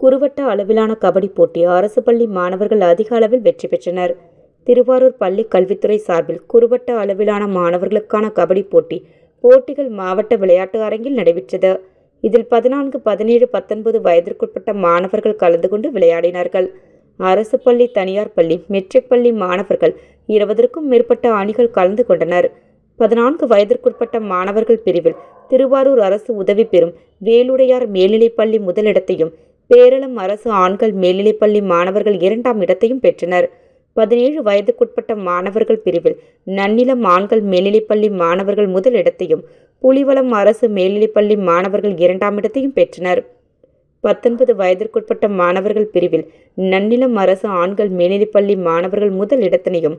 குறுவட்ட அளவிலான கபடி போட்டி அரசு பள்ளி மாணவர்கள் அதிக அளவில் வெற்றி பெற்றனர். திருவாரூர் பள்ளி கல்வித்துறை சார்பில் குறுவட்ட அளவிலான மாணவர்களுக்கான கபடி போட்டிகள் மாவட்ட விளையாட்டு அரங்கில் நடைபெற்றது. இதில் 14, 17, 19 வயதிற்குட்பட்ட மாணவர்கள் கலந்து கொண்டு விளையாடினார்கள். அரசு பள்ளி, தனியார் பள்ளி, மெட்ரிக் பள்ளி மாணவர்கள் 20க்கும் மேற்பட்ட அணிகள் கலந்து கொண்டனர். 14 வயதிற்குட்பட்ட மாணவர்கள் பிரிவில் திருவாரூர் அரசு உதவி பெறும் வேலுடையார் மேல்நிலைப்பள்ளி முதலிடத்தையும், பேரளம் அரசு ஆண்கள் மேல்நிலைப்பள்ளி மாணவர்கள் 2ஆம் இடத்தையும் பெற்றனர். 17 வயதுக்குட்பட்ட மாணவர்கள் பிரிவில் நன்னிலம் ஆண்கள் மேல்நிலைப்பள்ளி மாணவர்கள் முதலிடத்தையும், புலிவலம் அரசு மேல்நிலைப்பள்ளி மாணவர்கள் 2ஆம் இடத்தையும் பெற்றனர். 19 வயதிற்குட்பட்ட மாணவர்கள் பிரிவில் நன்னிலம் அரசு ஆண்கள் மேல்நிலைப்பள்ளி மாணவர்கள் முதல் இடத்தினையும்,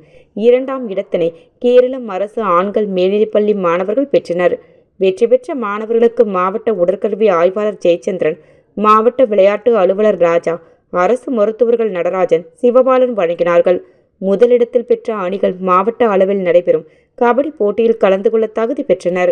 2ஆம் இடத்தினை கேரளம் அரசு ஆண்கள் மேல்நிலைப்பள்ளி மாணவர்கள் பெற்றனர். வெற்றி பெற்ற மாணவர்களுக்கு மாவட்ட உடற்கல்வி ஆய்வாளர் ஜெயச்சந்திரன், மாவட்ட விளையாட்டு அலுவலர் ராஜா, அரசு மருத்துவர்கள் நடராஜன், சிவபாலன் வழங்கினார்கள். முதலிடத்தில் பெற்ற அணிகள் மாவட்ட அளவில் நடைபெறும் கபடி போட்டியில் கலந்து கொள்ள தகுதி பெற்றனர்.